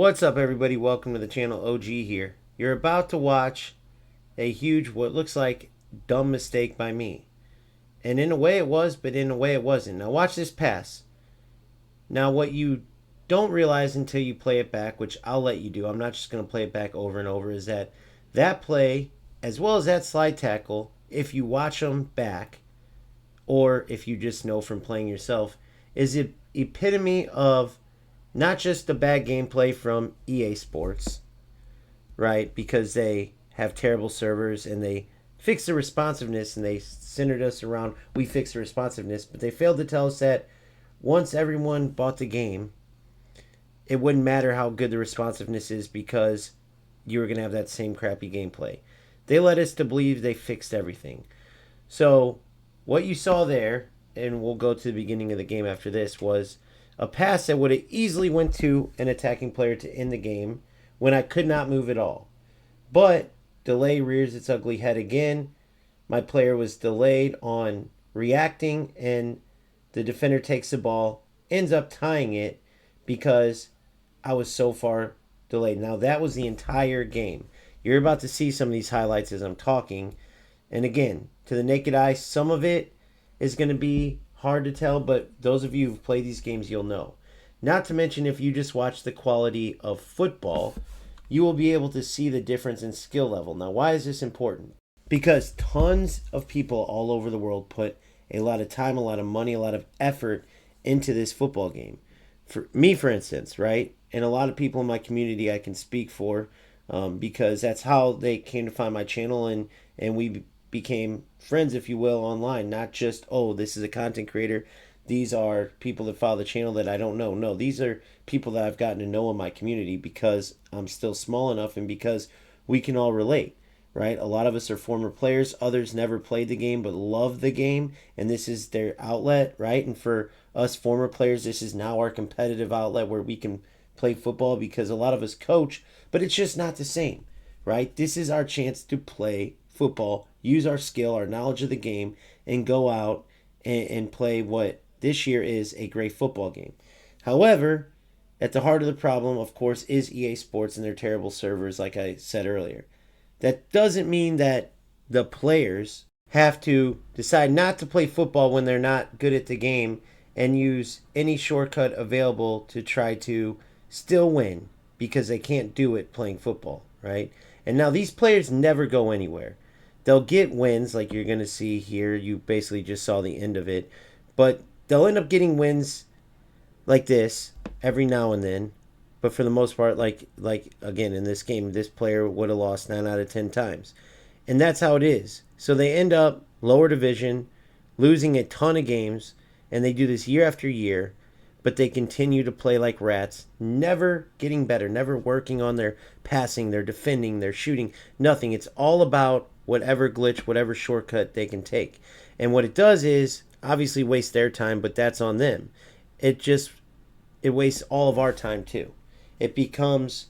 What's up, everybody? Welcome to the channel. OG here. You're about to watch a huge, what looks like dumb mistake by me. And in a way it was, but in a way it wasn't. Now watch this pass. Now what you don't realize until you play it back, which I'll let you do, I'm not just going to play it back over and over, is that that play, as well as that slide tackle, if you watch them back, or if you just know from playing yourself, is the epitome of not just the bad gameplay from EA Sports, right? Because they have terrible servers and they fix the responsiveness and they centered us around we fix the responsiveness, but they failed to tell us that once everyone bought the game, it wouldn't matter how good the responsiveness is because you were going to have that same crappy gameplay. They led us to believe they fixed everything. So what you saw there, and we'll go to the beginning of the game after this, was a pass that would have easily went to an attacking player to end the game when I could not move at all. But delay rears its ugly head again. My player was delayed on reacting, and the defender takes the ball, ends up tying it because I was so far delayed. Now, that was the entire game. You're about to see some of these highlights as I'm talking. And again, to the naked eye, some of it is going to be hard to tell, but those of you who've played these games, you'll know. Not to mention, if you just watch the quality of football, you will be able to see the difference in skill level. Now, why is this important? Because tons of people all over the world put a lot of time, a lot of money, a lot of effort into this football game. For me, for instance, right? And a lot of people in my community I can speak for because that's how they came to find my channel, and we became friends, if you will, online. Not just, oh, this is a content creator. These are people that follow the channel that I don't know. No, these are people that I've gotten to know in my community because I'm still small enough and because we can all relate, right? A lot of us are former players. Others never played the game but love the game, and this is their outlet, right? And for us former players, this is now our competitive outlet where we can play football because a lot of us coach, but it's just not the same, right? This is our chance to play football, use our skill, our knowledge of the game, and go out and play what this year is a great football game. However, at the heart of the problem, of course, is EA Sports and their terrible servers, like I said earlier. That doesn't mean that the players have to decide not to play football when they're not good at the game and use any shortcut available to try to still win because they can't do it playing football, right? And now these players never go anywhere. They'll get wins like you're going to see here. You basically just saw the end of it. But they'll end up getting wins like this every now and then. But for the most part, like again, in this game, this player would have lost 9 out of 10 times. And that's how it is. So they end up lower division, losing a ton of games. And they do this year after year. But they continue to play like rats, never getting better, never working on their passing, their defending, their shooting, nothing. It's all about whatever glitch, whatever shortcut they can take. And what it does is obviously waste their time, but that's on them. It wastes all of our time too. It becomes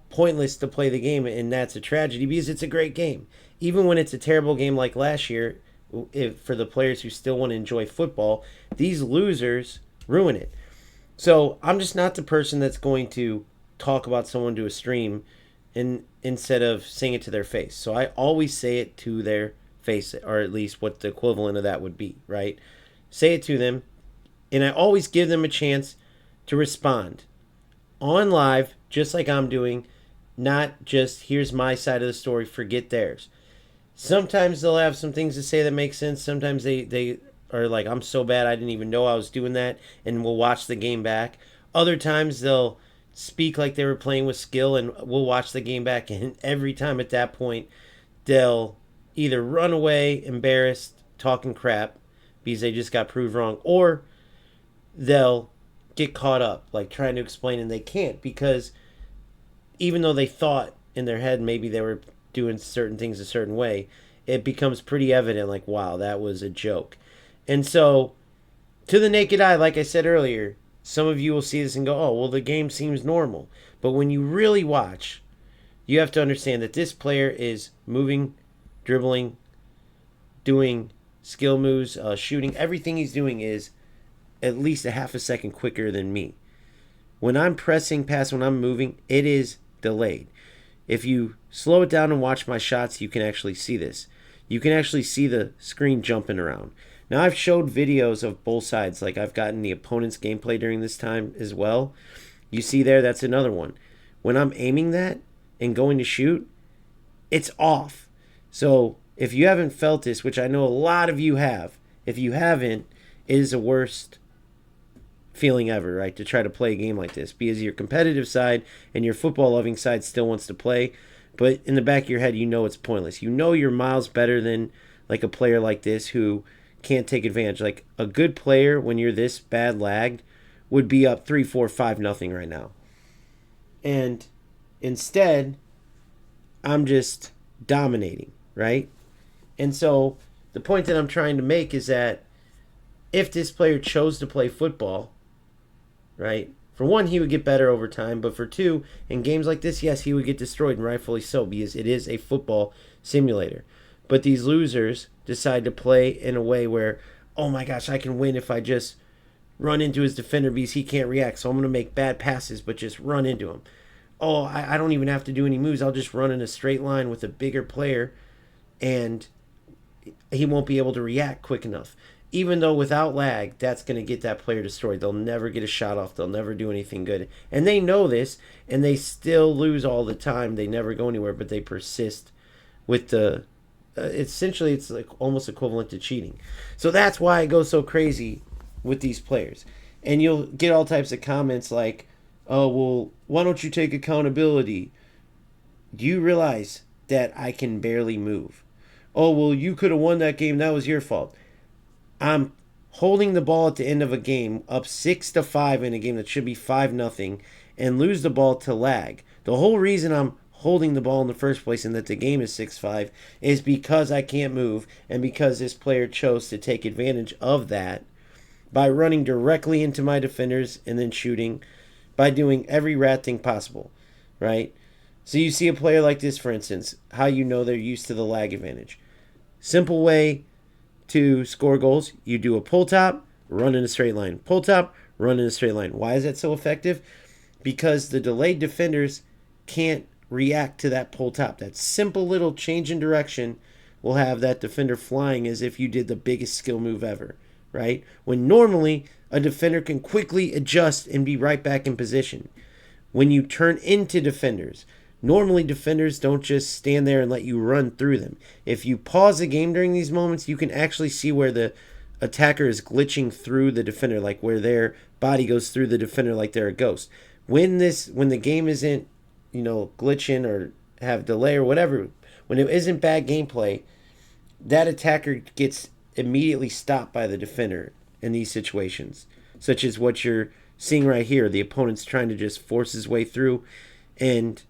pointless to play the game, and that's a tragedy because it's a great game. Even when it's a terrible game like last year, for the players who still want to enjoy football, these losers ruin it. So I'm just not the person that's going to talk about someone to a stream instead of saying it to their face. So I always say it to their face, or at least what the equivalent of that would be, right? Say it to them, and I always give them a chance to respond on live, just like I'm doing, not just here's my side of the story, forget theirs. Sometimes they'll have some things to say that make sense. Sometimes they are like, I'm so bad I didn't even know I was doing that, and we'll watch the game back. Other times they'll speak like they were playing with skill, and we'll watch the game back, and every time at that point they'll either run away embarrassed talking crap because they just got proved wrong, or they'll get caught up like trying to explain, and they can't because even though they thought in their head maybe they were doing certain things a certain way, it becomes pretty evident like, wow, that was a joke. And so, to the naked eye, like I said earlier, some of you will see this and go, oh, well, the game seems normal. But when you really watch, you have to understand that this player is moving, dribbling, doing skill moves, shooting. Everything he's doing is at least a half a second quicker than me. when I'm pressing pass, when I'm moving, it is delayed. If you slow it down and watch my shots, you can actually see this. You can actually see the screen jumping around. Now, I've showed videos of both sides, like I've gotten the opponent's gameplay during this time as well. You see there, that's another one. When I'm aiming that and going to shoot, it's off. So if you haven't felt this, which I know a lot of you have, if you haven't, it is the worst feeling ever, right? To try to play a game like this, because your competitive side and your football loving side still wants to play, but in the back of your head, you know it's pointless. You know you're miles better than like a player like this who can't take advantage. Like a good player, when you're this bad lagged, would be up 3-4-5-0 right now. And instead, I'm just dominating, right? And so the point that I'm trying to make is that if this player chose to play football, right, for one, he would get better over time, but for two, in games like this, yes, he would get destroyed, and rightfully so, because it is a football simulator. But these losers decide to play in a way where, oh my gosh, I can win if I just run into his defender because he can't react, so I'm going to make bad passes, but just run into him. Oh, I don't even have to do any moves. I'll just run in a straight line with a bigger player, and he won't be able to react quick enough. Even though without lag, that's going to get that player destroyed. They'll never get a shot off. They'll never do anything good. And they know this, and they still lose all the time. They never go anywhere, but they persist with the... essentially, it's like almost equivalent to cheating. So that's why I go so crazy with these players. And you'll get all types of comments like, oh, well, why don't you take accountability? Do you realize that I can barely move? Oh, well, you could have won that game. That was your fault. I'm holding the ball at the end of a game up 6-5 in a game that should be 5-0 and lose the ball to lag. The whole reason I'm holding the ball in the first place and that the game is 6-5 is because I can't move, and because this player chose to take advantage of that by running directly into my defenders and then shooting, by doing every rat thing possible, right? So you see a player like this, for instance, how you know they're used to the lag advantage. Simple way to score goals: you do a pull top, run in a straight line. Pull top, run in a straight line. Why is that so effective? Because the delayed defenders can't react to that pull top. That simple little change in direction will have that defender flying as if you did the biggest skill move ever, right? When normally a defender can quickly adjust and be right back in position. When you turn into defenders, normally defenders don't just stand there and let you run through them. If you pause the game during these moments, you can actually see where the attacker is glitching through the defender, like where their body goes through the defender like they're a ghost. When the game isn't, glitching or have delay or whatever, when it isn't bad gameplay, that attacker gets immediately stopped by the defender in these situations, such as what you're seeing right here. The opponent's trying to just force his way through, and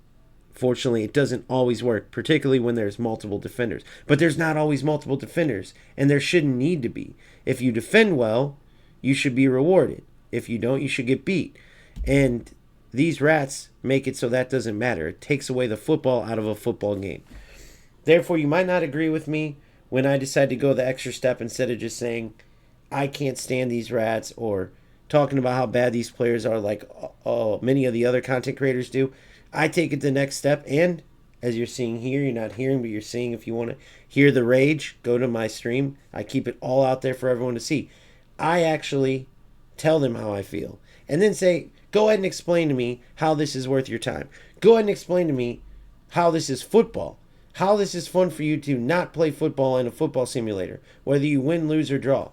fortunately, it doesn't always work, particularly when there's multiple defenders. But there's not always multiple defenders, and there shouldn't need to be. If you defend well, you should be rewarded. If you don't, you should get beat. And these rats make it so that doesn't matter. It takes away the football out of a football game. Therefore, you might not agree with me when I decide to go the extra step instead of just saying, I can't stand these rats, or talking about how bad these players are like many of the other content creators do. I take it the next step, and as you're seeing here, you're not hearing, but you're seeing. If you want to hear the rage, go to my stream. I keep it all out there for everyone to see. I actually tell them how I feel, and then say, go ahead and explain to me how this is worth your time. Go ahead and explain to me how this is football, how this is fun for you to not play football in a football simulator, whether you win, lose, or draw.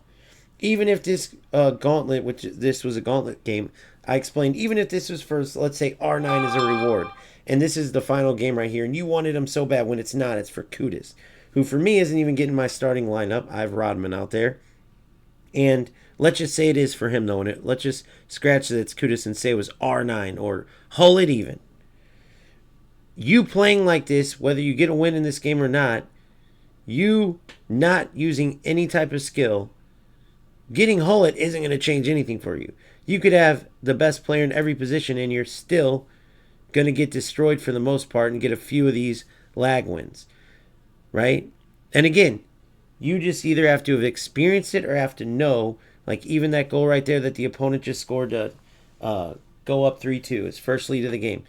Even if this gauntlet, which this was a gauntlet game, I explained, even if this was for, let's say, R9 as a reward, and this is the final game right here, and you wanted him so bad when it's not, it's for Kudus, who for me isn't even getting my starting lineup. I have Rodman out there. And let's just say it is for him, though, and let's just scratch that it's Kudus and say it was R9, or hull it even. You playing like this, whether you get a win in this game or not, you not using any type of skill, getting hull it isn't going to change anything for you. You could have the best player in every position, and you're still going to get destroyed for the most part and get a few of these lag wins, right? And again, you just either have to have experienced it or have to know, like even that goal right there that the opponent just scored to go go up 3-2, his first lead of the game.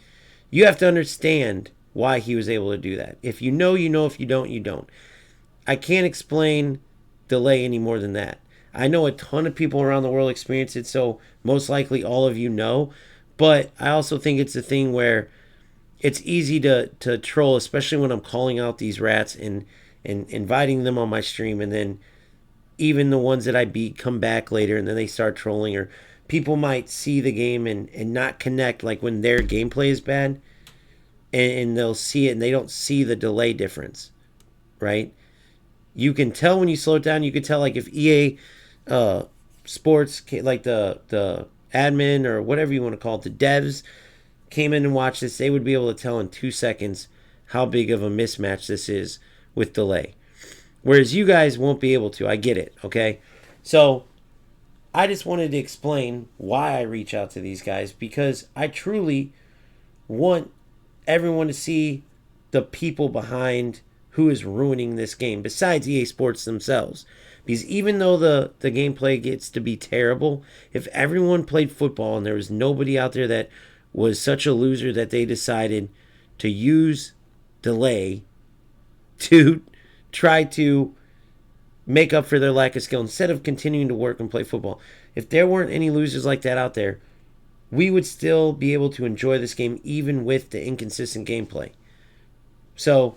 You have to understand why he was able to do that. If you know, you know. If you don't, you don't. I can't explain delay any more than that. I know a ton of people around the world experience it, so most likely all of you know. But I also think it's a thing where it's easy to troll, especially when I'm calling out these rats and inviting them on my stream, and then even the ones that I beat come back later and then they start trolling, or people might see the game and not connect, like when their gameplay is bad, and they'll see it and they don't see the delay difference, right? You can tell when you slow it down. You can tell, like, if EA Sports, like the admin or whatever you want to call it, the devs came in and watched this, they would be able to tell in 2 seconds how big of a mismatch this is with delay. Whereas you guys won't be able to. I get it, okay? So I just wanted to explain why I reach out to these guys, because I truly want everyone to see the people behind who is ruining this game, besides EA Sports themselves. Because even though the gameplay gets to be terrible, if everyone played football and there was nobody out there that was such a loser that they decided to use delay to try to make up for their lack of skill instead of continuing to work and play football, if there weren't any losers like that out there, we would still be able to enjoy this game even with the inconsistent gameplay. So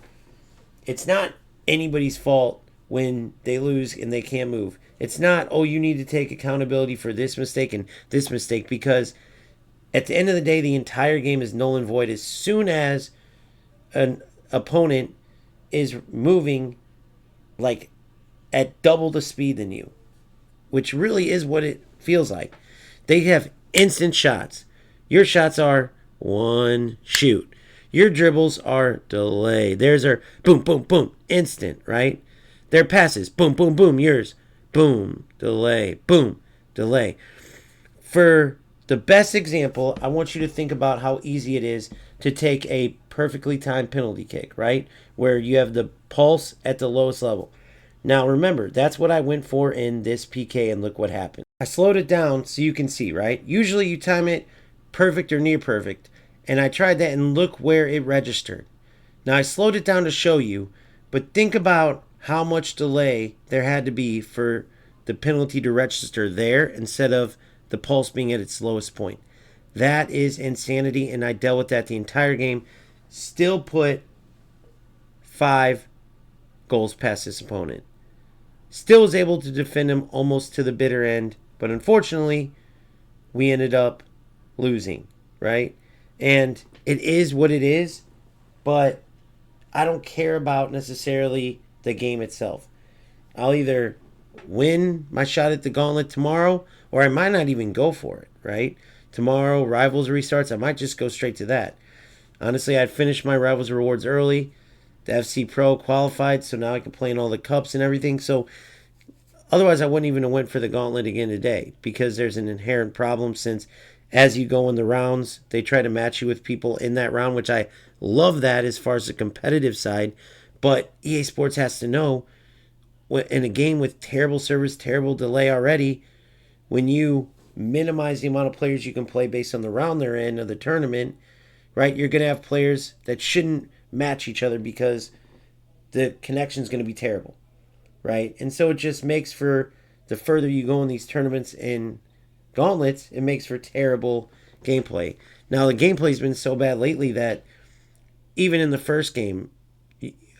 it's not anybody's fault when they lose and they can't move. It's not, oh, you need to take accountability for this mistake and this mistake, because at the end of the day, the entire game is null and void as soon as an opponent is moving like at double the speed than you, which really is what it feels like. They have instant shots. Your shots are one shoot. Your dribbles are delay. Theirs are boom, boom, boom, instant, right? Their passes, boom, boom, boom. Yours, boom, delay, boom, delay. For the best example, I want you to think about how easy it is to take a perfectly timed penalty kick, right? Where you have the pulse at the lowest level. Now remember, that's what I went for in this PK, and look what happened. I slowed it down so you can see, right? Usually you time it perfect or near perfect, and I tried that, and look where it registered. Now I slowed it down to show you, but think about how much delay there had to be for the penalty to register there instead of the pulse being at its lowest point. That is insanity, and I dealt with that the entire game. Still put 5 goals past this opponent. Still was able to defend him almost to the bitter end, but unfortunately, we ended up losing, right? And it is what it is, but I don't care about necessarily the game itself. I'll either win my shot at the gauntlet tomorrow, or I might not even go for it, right? Tomorrow, Rivals restarts, I might just go straight to that. Honestly, I'd finished my Rivals rewards early. The FC Pro qualified, so now I can play in all the cups and everything. So otherwise, I wouldn't even have went for the gauntlet again today, because there's an inherent problem, since as you go in the rounds, they try to match you with people in that round, which I love that as far as the competitive side. But EA Sports has to know, in a game with terrible service, terrible delay already, when you minimize the amount of players you can play based on the round they're in of the tournament, right, you're going to have players that shouldn't match each other because the connection is going to be terrible, right? And so it just makes for, the further you go in these tournaments and gauntlets, it makes for terrible gameplay. Now, the gameplay's been so bad lately that even in the first game,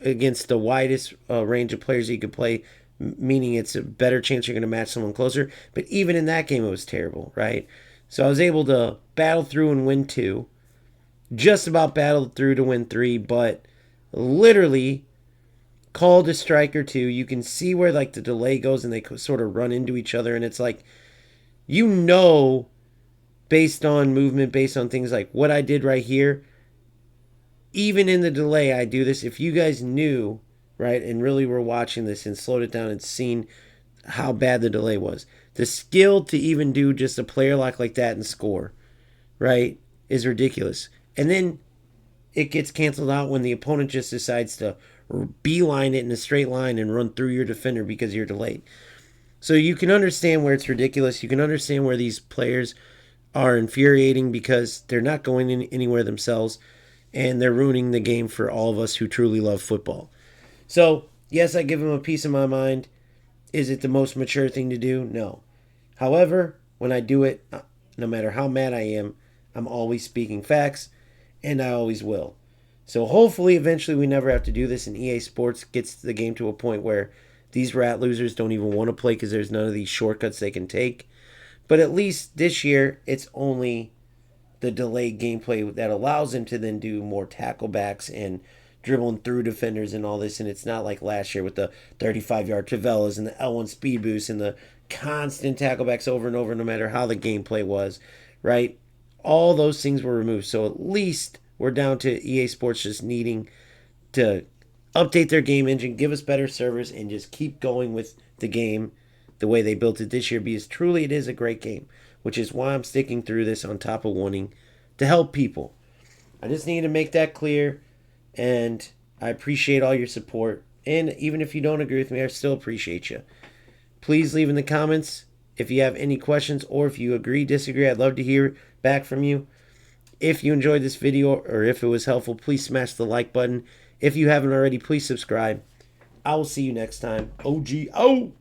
against the widest range of players you could play, meaning it's a better chance you're going to match someone closer, but even in that game it was terrible, right? So I was able to battle through and win 2, just about battled through to win 3, but literally called a strike or 2. You can see where like the delay goes and they sort of run into each other, and it's like, you know, based on movement, based on things like what I did right here, even in the delay I do this. If you guys knew, right, and really were watching this and slowed it down and seen how bad the delay was, the skill to even do just a player lock like that and score, right, is ridiculous. And then it gets canceled out when the opponent just decides to beeline it in a straight line and run through your defender because you're delayed. So you can understand where it's ridiculous. You can understand where these players are infuriating because they're not going anywhere themselves, and they're ruining the game for all of us who truly love football. So, yes, I give them a piece of my mind. Is it the most mature thing to do? No. However, when I do it, no matter how mad I am, I'm always speaking facts, and I always will. So hopefully, eventually, we never have to do this, and EA Sports gets the game to a point where these rat losers don't even want to play because there's none of these shortcuts they can take. But at least this year, it's only the delayed gameplay that allows them to then do more tacklebacks and dribbling through defenders and all this. And it's not like last year with the 35-yard Travellas and the L1 speed boost and the constant tacklebacks over and over, no matter how the gameplay was, right? All those things were removed. So at least we're down to EA Sports just needing to update their game engine, give us better servers, and just keep going with the game the way they built it this year, because truly it is a great game, which is why I'm sticking through this on top of wanting to help people. I just need to make that clear, and I appreciate all your support. And even if you don't agree with me, I still appreciate you. Please leave in the comments if you have any questions, or if you agree, disagree. I'd love to hear back from you. If you enjoyed this video or if it was helpful, please smash the like button. If you haven't already, please subscribe. I will see you next time. OG out!